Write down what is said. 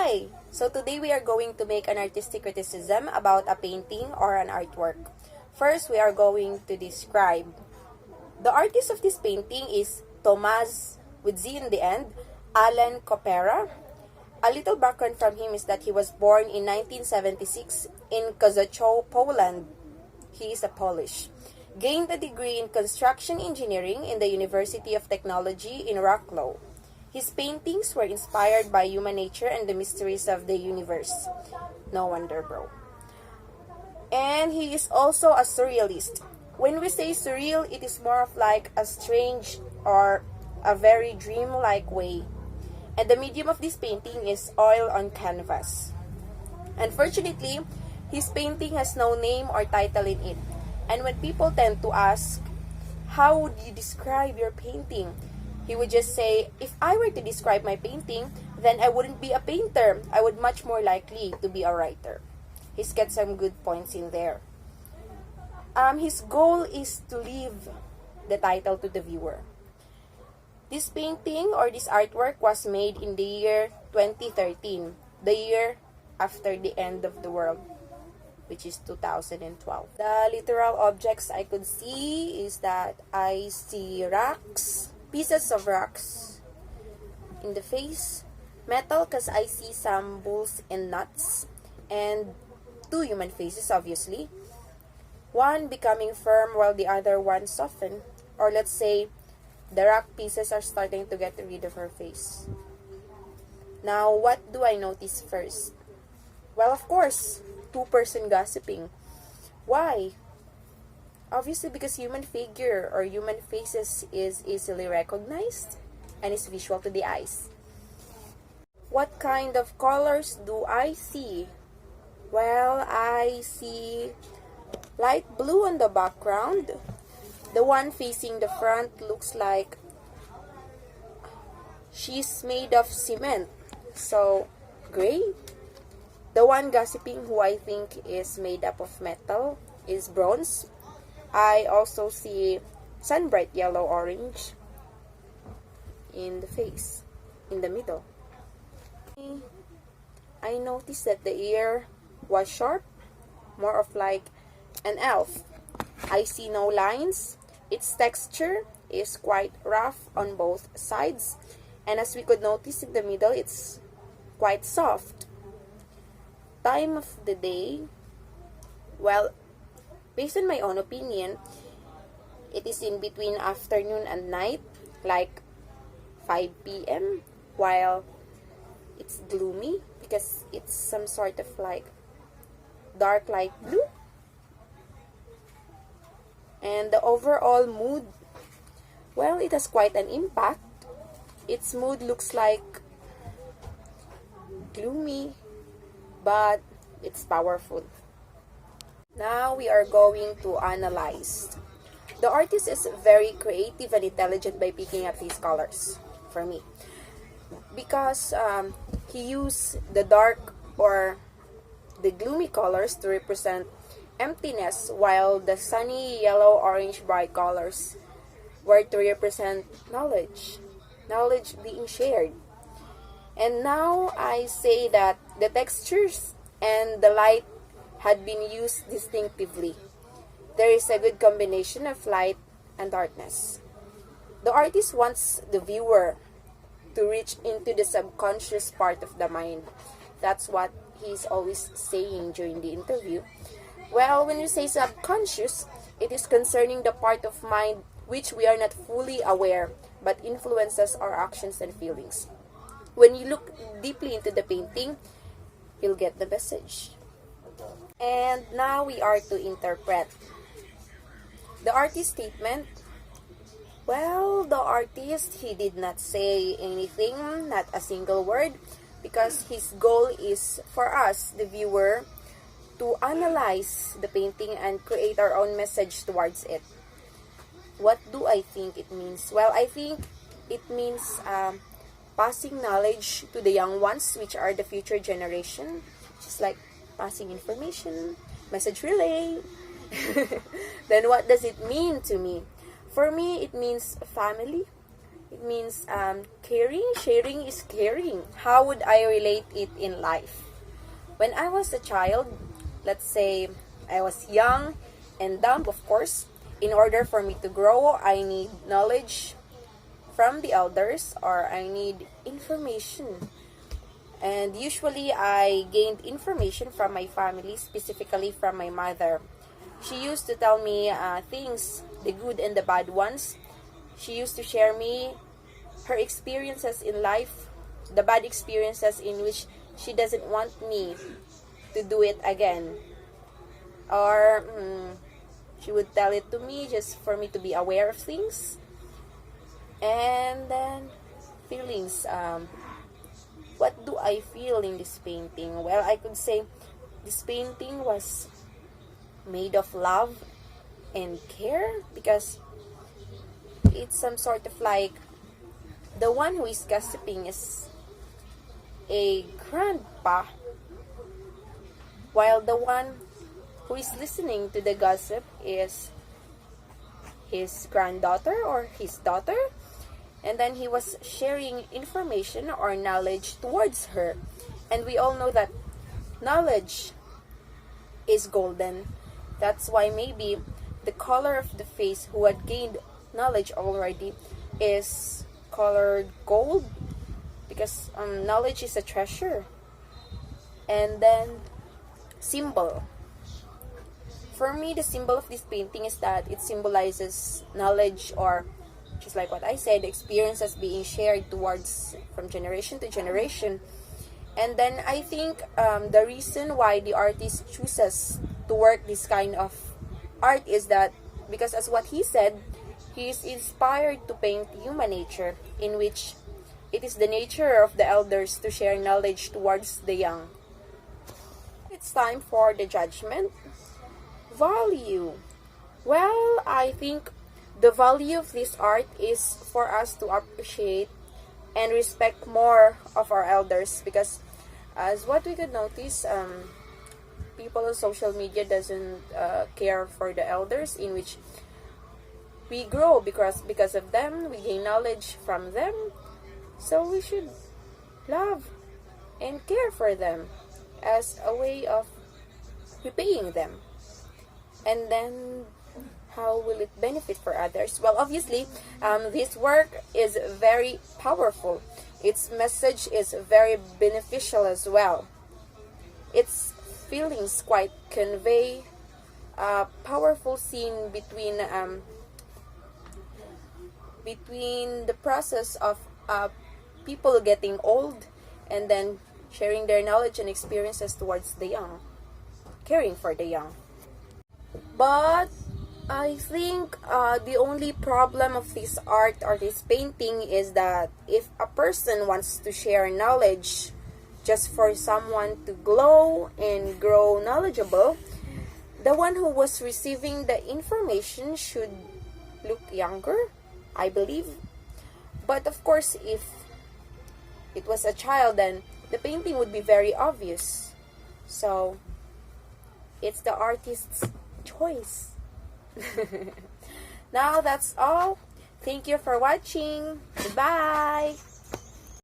Hi! So today we are going to make an artistic criticism about a painting or an artwork. First, we are going to describe. The artist of this painting is Tomasz, with Z in the end, Alan Kopera. A little background from him is that he was born in 1976 in Kozachow, Poland. He is a Polish. Gained a degree in construction engineering in the University of Technology in Wrocław. His paintings were inspired by human nature and the mysteries of the universe. No wonder, bro. And he is also a surrealist. When we say surreal, it is more of like a strange or a very dreamlike way. And the medium of this painting is oil on canvas. Unfortunately, his painting has no name or title in it. And when people tend to ask, how would you describe your painting? He would just say, if I were to describe my painting, then I wouldn't be a painter. I would much more likely to be a writer. He's got some good points in there. His goal is to leave the title to the viewer. This painting or this artwork was made in the year 2013, the year after the end of the world, which is 2012. The literal objects I could see is that I see rocks, pieces of rocks in the face, metal because I see some bolts and nuts, and two human faces obviously. One becoming firm while the other one softened, or let's say the rock pieces are starting to get rid of her face. Now, what do I notice first? Well, of course, two-person gossiping. Why? Obviously because human figure or human faces is easily recognized and is visual to the eyes. What kind of colors do I see? Well, I see light blue on the background. The one facing the front looks like she's made of cement, so gray. The one gossiping, who I think is made up of metal, is bronze. I also see sun-bright yellow-orange in the face, in the middle. I noticed that the ear was sharp, more of like an elf. I see no lines. Its texture is quite rough on both sides, and as we could notice in the middle, it's quite soft. Time of the day, well, based on my own opinion, it is in between afternoon and night, like 5 p.m., while it's gloomy because it's some sort of like dark light blue. And the overall mood, well, it has quite an impact. Its mood looks like gloomy, but it's powerful. Now we are going to analyze. The artist is very creative and intelligent by picking up these colors, for me. Because he used the dark or the gloomy colors to represent emptiness, while the sunny yellow-orange bright colors were to represent knowledge. Knowledge being shared. And now I say that the textures and the light had been used distinctively. There is a good combination of light and darkness. The artist wants the viewer to reach into the subconscious part of the mind. That's what he's always saying during the interview. Well, when you say subconscious, it is concerning the part of mind which we are not fully aware but influences our actions and feelings. When you look deeply into the painting, you'll get the message. And now we are to interpret. The artist's statement, well, the artist, he did not say anything, not a single word, because his goal is for us, the viewer, to analyze the painting and create our own message towards it. What do I think it means? Well, I think it means passing knowledge to the young ones, which are the future generation. Just like passing information, message relay. Then what does it mean to me? For me, it means family, It means caring, sharing is caring. How would I relate it in life? When I was a child, let's say I was young and dumb, of course. In order for me to grow, I need knowledge from the elders, or I need information. And usually I gained information from my family, specifically from my mother. She used to tell me things, the good and the bad ones. She used to share me her experiences in life, the bad experiences in which she doesn't want me to do it again. Or she would tell it to me just for me to be aware of things. And then feelings. What do I feel in this painting? Well, I could say this painting was made of love and care, because it's some sort of like the one who is gossiping is a grandpa, while the one who is listening to the gossip is his granddaughter or his daughter. And then he was sharing information or knowledge towards her. And we all know that knowledge is golden. That's why maybe the color of the face who had gained knowledge already is colored gold, because knowledge is a treasure. And then symbol. For me, the symbol of this painting is that it symbolizes knowledge, or just like what I said, experiences being shared towards from generation to generation. And then I think the reason why the artist chooses to work this kind of art is that because, as what he said, he is inspired to paint human nature, in which it is the nature of the elders to share knowledge towards the young. It's time for the judgment. Value. Well, I think the value of this art is for us to appreciate and respect more of our elders, because as what we could notice, people on social media doesn't care for the elders, in which we grow because of them, we gain knowledge from them, so we should love and care for them as a way of repaying them. And then how will it benefit for others? Well, obviously, this work is very powerful. Its message is very beneficial as well. Its feelings quite convey a powerful scene between the process of people getting old and then sharing their knowledge and experiences towards the young, caring for the young. But I think the only problem of this art or this painting is that if a person wants to share knowledge just for someone to glow and grow knowledgeable, the one who was receiving the information should look younger, I believe. But of course, if it was a child, then the painting would be very obvious. So it's the artist's choice. Now that's all. Thank you for watching. Goodbye.